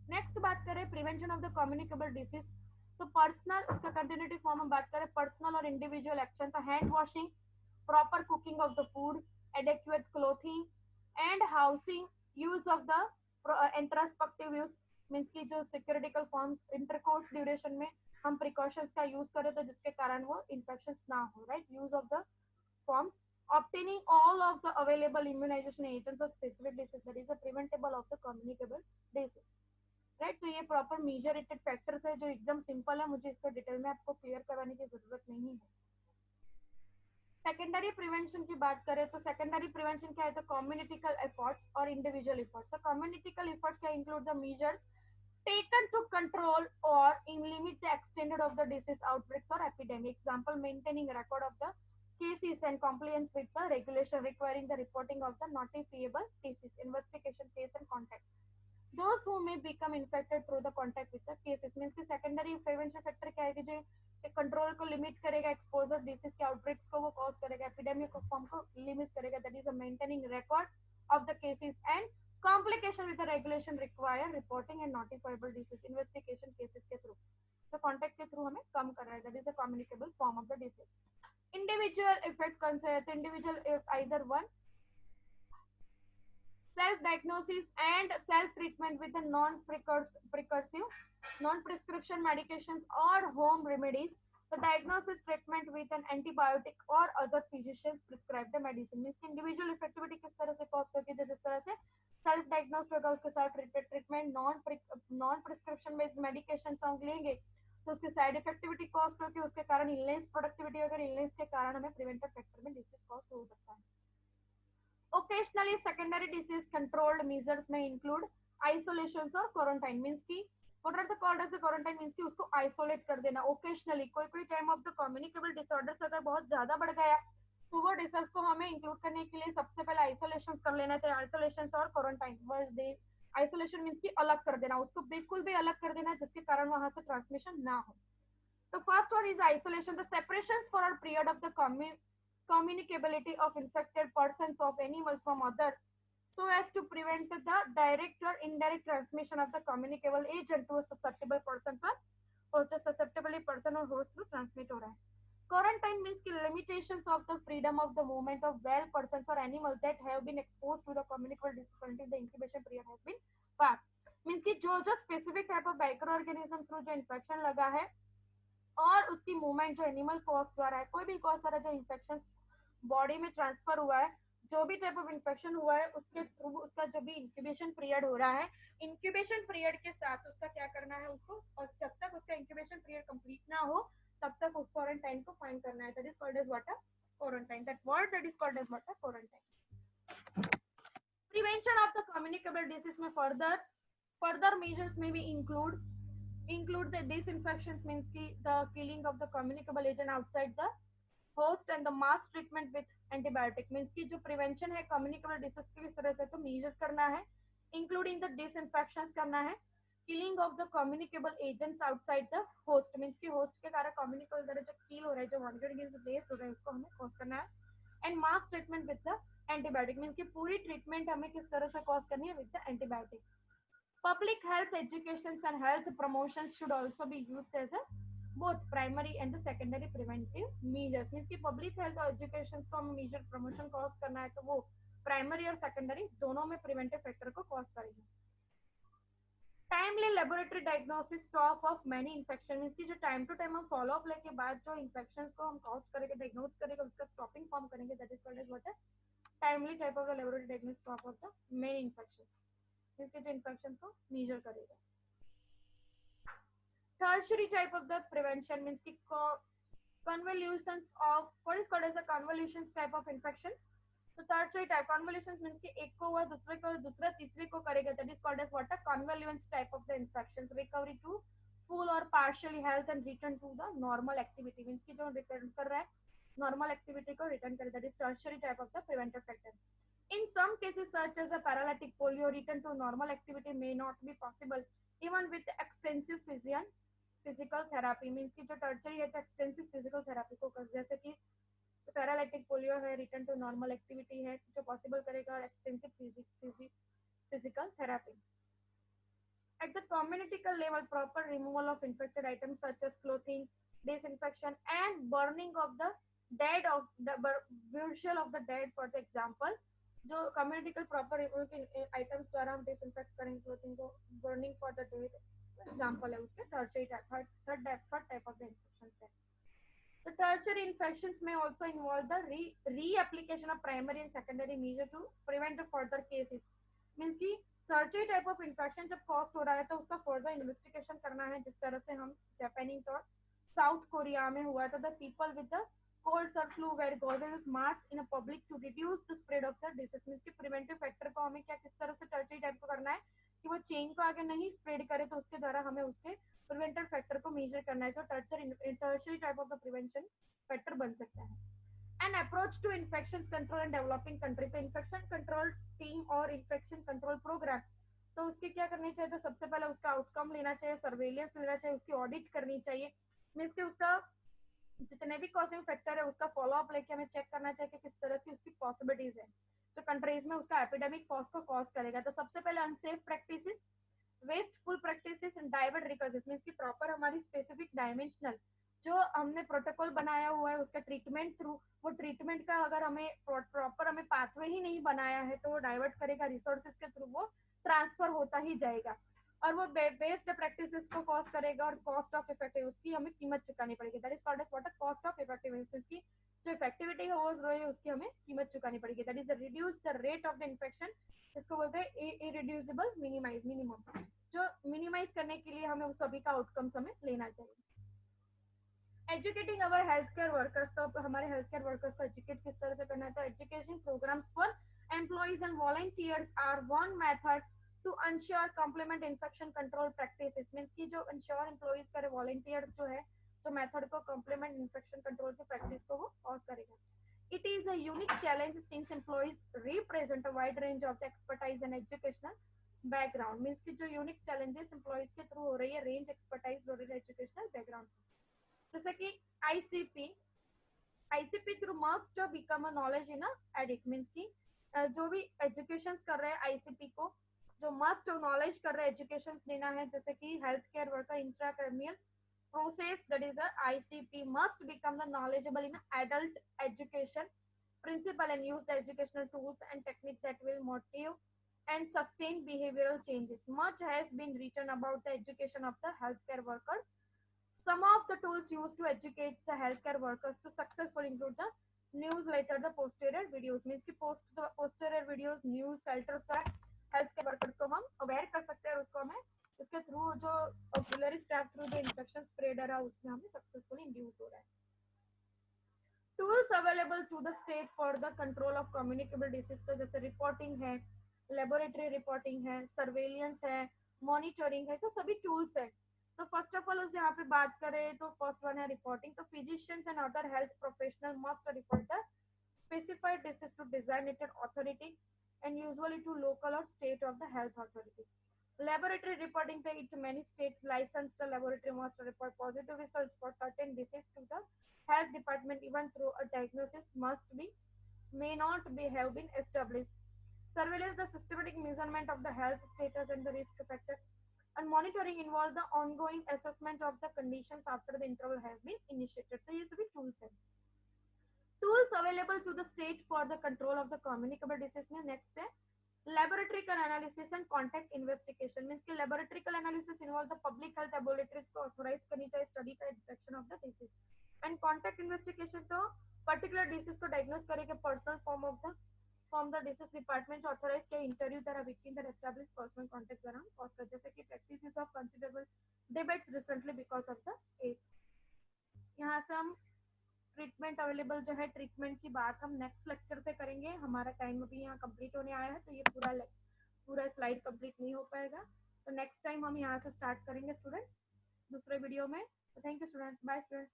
Next बात करें prevention of the communicable disease, तो पर्सनल, उसका कंटिन्यूटी फॉर्म में बात करें पर्सनल और इंडिविजुअल एक्शन, तो hand washing, proper cooking of the food, adequate clothing and housing, use of the introspective use, means की जो सिक्योरिटिकल फॉर्म्स, इंटरकोर्स ड्यूरेशन में हम प्रिकॉशंस का यूज करें तो जिसके कारण वो इन्फेक्शन ना हो, right, use of the forms, obtaining all of the available immunization agents or specific disease that is a preventable of the communicable disease, right. तो ये प्रॉपर मेजरेटेड फैक्टर्स है जो एकदम सिंपल है, मुझे इसको डिटेल में आपको क्लियर करवाने की जरूरत नहीं है। सेकेंडरी प्रिवेंशन की बात करें तो सेकेंडरी प्रिवेंशन क्या है, तो कम्युनिटिकल एफर्ट्स और इंडिविजुअल एफर्ट्स। कम्युनिटिकल एफर्ट्स क्या include the measures taken to control or limit the extent of the disease outbreaks or epidemic. Example, maintaining record of the cases and compliance with the regulation requiring the reporting of the notifiable cases, investigation case and contact. Those who may become infected through the contact with the cases, means कि secondary prevention factor क्या है कि जो control को limit करेगा, exposure disease के outbreaks को वो कॉज करेगा, एपिडेमिक फॉर्म को लिमिट करेगा, that is a maintaining record of the cases and complication with the regulation require reporting and notifiable disease investigation cases के थ्रू, तो कॉन्टेक्ट के थ्रू हमें कम कर रहा है, that is a communicable form of the disease. Individual effect कौन सा है, तो individual either one self diagnosis and self treatment with the non-precursive non-prescription medications or home remedies, the diagnosis treatment with an antibiotic or other physicians prescribe the medicine, means individual effectivity किस तरह से cost होगी, जिस तरह से self डायग्नोस्ट होगा उसके साथ treatment non prescription based medication हम लेंगे तो उसकी साइड इफेक्टिविटी कॉस्ट होगी, उसके कारण इलनेस प्रोडक्टिविटी अगर इलनेस के कारण हमें प्रिवेंटिव फैक्टर में डिसीज कॉस्ट हो सकता है। Occasionally secondary disease controlled measures may include isolations और quarantine, means की what are the called as a quarantine, means की उसको isolate कर देना occasionally, कोई time of the communicable disorders अगर बहुत ज्यादा बढ़ गया तो वो डिसीज को हमें इंक्लूड करने के लिए सबसे पहले आइसोलेशन कर लेना चाहिए, आइसोलेशन और क्वारंटाइन। आइसोलेशन मीन्स की अलग कर देना, उसको बिल्कुल भी अलग कर देना जिसके कारण वहां से ट्रांसमिशन ना हो। The first one is isolation, the separations for a period of the communicability of infected persons of animals from other, so as to prevent the direct or indirect transmission of the communicable agent to a susceptible person or जो susceptible person और host through transmit हो रहा है। Quarantine means की limitations of the freedom of the movement of well persons or animals that have been exposed to the communicable disease until the incubation period has been passed, means की जो specific type of microorganism through जो infection लगा है और उसकी movement जो animal cause द्वारा है, कोई भी कॉज द्वारा जो इन्फेक्शन बॉडी में ट्रांसफर हुआ है, जो भी टाइप ऑफ इन्फेक्शन हुआ है उसके थ्रू उसका जो भी इंक्यूबेशन पीरियड हो रहा है, इंक्यूबेशन पीरियड के साथ उसका क्या करना है उसको, और जब तक उसका इंक्यूबेशन पीरियड कंप्लीट ना हो तब तक उस क्वारंटाइन को फाइन करना है, that is called as what, quarantine, that word that is called as what, quarantine. Prevention of the communicable disease में further measures may be include the disinfections, means ki the killing of the communicable agent outside the host and the mass treatment with antibiotic, means ki जो prevention है communicable disease की इस तरह से तो measure करना है, including the disinfections करना है, killing of the communicable agents outside the host, means की host के कारण communicable द्वारा जो kill हो रहा है, जो molecular based हो रहा है उसको हमें cause करना है, and mass treatment with the antibiotic, means की पूरी treatment हमें किस तरह से cause करनी है with the antibiotic। Public health educations and health promotions should also be used as a both primary and the secondary preventive measures, means कि public health और education को हम measure promotion cause करना है तो वो primary और secondary दोनों में preventive factor को cause करेगी। Timely laboratory diagnosis stop of many infection, इसकी जो टाइम टू टाइम हम फॉलो अप लेके बाद जो इन्फेक्शंस को हम कॉज करेंगे, डायग्नोज करेंगे, उसका स्टॉपिंग फॉर्म करेंगे, that is called as what, timely type of the laboratory diagnosis stop of the main infection, इसके जो इन्फेक्शन को मेजर करेगा। Tertiary type of the prevention means ki convolutions of what is called as a convolutions type of infections, तो tertiary type convolutions means कि एक को हुआ दूसरे को दूसरा तीसरे को करेगा, that is called as what, a convolutions type of the infections, recovery to full or partially health and return to the normal activity, means कि जो return कर रहा है normal activity को return करे, that is tertiary type of the preventive factor। In some cases such as a paralytic polio, return to normal activity may not be possible even with extensive physical therapy, means की जो tertiary है तो extensive physical therapy को कर, जैसे कि paralytic polio है, return to normal activity है जो पॉसिबल करेगा, और extensive physical therapy. At the community level, proper removal of infected items such as clothing, disinfection, and burning of the dead of the visual of the dead, for the example, जो community proper items द्वारा हम disinfect करेंगे clothing को, burning for the dead example है उसके tertiary type, third type of the infection है. The tertiary infections may also involve the reapplication of primary and secondary measure to prevent the further cases. Means कि tertiary type of infection जब cost हो रहा है तो उसका further investigation करना है, जिस तरह से हम जापानीज और साउथ कोरिया में हुआ था. The people with the cold sir flu wear goggles mask in public to reduce the spread of the disease. Means कि प्रिवेंटिव फैक्टर को हमें क्या किस तरह से टर्चरी टाइप को करना है कि वो चेन को आगे नहीं स्प्रेड करे, तो उसके द्वारा हमें उसके प्रिवेंटिव फैक्टर को मेजर करना है, तो tertiary type of the prevention factor बन सकता है. An approach to infection control in developing country. तो इन्फेक्शन कंट्रोल टीम और इन्फेक्शन कंट्रोल प्रोग्राम, तो उसकी क्या करनी चाहिए, तो सबसे पहले उसका आउटकम लेना चाहिए, सर्वेलियंस लेना चाहिए, उसकी ऑडिट करनी चाहिए. मीन्स कि उसका जितने भी कॉजिंग फैक्टर है उसका फॉलोअप लेके हमें चेक करना चाहिए कि किस तरह की उसकी पॉसिबिलिटीज है जो कंट्रीज में उसका एपिडेमिक कॉज को कॉज करेगा. तो सबसे पहले unsafe practices, wasteful practices and divert resources. Means की प्रॉपर हमारी स्पेसिफिक डायमेंशनल जो हमने प्रोटोकॉल बनाया हुआ है उसका ट्रीटमेंट थ्रू, वो ट्रीटमेंट का अगर हमें प्रॉपर हमें पाथवे ही नहीं बनाया है तो वो डाइवर्ट करेगा, रिसोर्सेज के थ्रू वो ट्रांसफर होता ही जाएगा और वो बेस्ड प्रैक्टिसेस को कॉज करेगा और कॉस्ट ऑफ इफेक्टिव उसकी हमें कीमत चुकानी पड़ेगी. That is called as what cost of effectiveness की जो इफेक्टिविटी है वो रही है उसकी हमें कीमत चुकानी पड़ेगी. That is reduce the rate of the infection, इसको बोलते हैं इरिड्यूसिबल मिनिमम, जो मिनिमाइज करने के लिए हमें उस सभी का आउटकम्स हमें लेना चाहिए. Educating our health care workers, तो हमारे हेल्थ केयर वर्कर्स को एजुकेट किस तरह से करना है, तो education programs for employees and volunteers are one method to ensure complement infection control practices. Means की जो इंश्योर एम्प्लॉइज करे वॉलंटियर्स जो है जो मेथड को कॉम्प्लीमेंट इन्फेक्शन कंट्रोल की प्रैक्टिस को वो कॉज करेगा. It is a unique challenge since employees represent a wide range of the expertise and educational background. Means कि जो यूनिक चैलेंजेस एम्प्लॉइज के थ्रू हो रही है, रेंज एक्सपर्टाइज हो रही है एजुकेशनल बैकग्राउंड, जैसे कि ICP through must become a knowledge in addict. Means की जो भी एजुकेशन कर रहे हैं आईसीपी को जो मस्ट नॉलेज कर रहे हैं एजुकेशन देना है, जैसे कि हेल्थ केयर वर्कर इंट्राक्रमियल process, that is a ICP must become the knowledgeable in adult education principle and use the educational tools and techniques that will motivate and sustain behavioral changes. Much has been written about the education of the healthcare workers. Some of the tools used to educate the healthcare workers to successfully include the newsletter, the posterior videos. Means की posterior videos, news shelters का healthcare workers को हम aware कर सकते हैं और उसको हमें इसके थ्रू जो ऑक्सिलरी स्टाफ थ्रू जो इन्फेक्शन स्प्रेडर है उसमें हमें सक्सेसफुली इंड्यूस हो रहा है. Tools available to the state for the control of communicable disease, तो जैसे रिपोर्टिंग है, लेबोरेटरी रिपोर्टिंग है, सर्वेलियंस है, मॉनिटरिंग है, तो सभी टूल्स है. तो फर्स्ट ऑफ ऑल यहाँ पे बात करें तो फर्स्ट वन है रिपोर्टिंग. तो physicians and other health professional must report the specified disease to designated authority and usually to local or state of the health authority. Laboratory reporting पे it many states licensed the laboratory must report positive results for certain disease to the health department even through a diagnosis must be may not be have been established. Surveillance the systematic measurement of the health status and the risk factor, and monitoring involve the ongoing assessment of the conditions after the interval have been initiated. तो ये सभी tools हैं. Tools available to the state for the control of the communicable disease में next है laboratory analysis and contact investigation. Means कि laboratory analysis involve the public health laboratories को authorize करनी चाहिए study का detection of the disease, and contact investigation तो particular disease को diagnose करेगा personal from the disease department जो authorize किया interview द्वारा victim द्वारा establish personal contact द्वारा cause कर, जैसे कि practices of considerable debates recently because of the AIDS. यहाँ से हम ट्रीटमेंट अवेलेबल जो है ट्रीटमेंट की बात हम नेक्स्ट लेक्चर से करेंगे. हमारा टाइम अभी यहाँ कंप्लीट होने आया है तो ये पूरा स्लाइड कंप्लीट नहीं हो पाएगा, तो नेक्स्ट टाइम हम यहाँ से स्टार्ट करेंगे स्टूडेंट्स दूसरे वीडियो में. तो thank you students, bye students.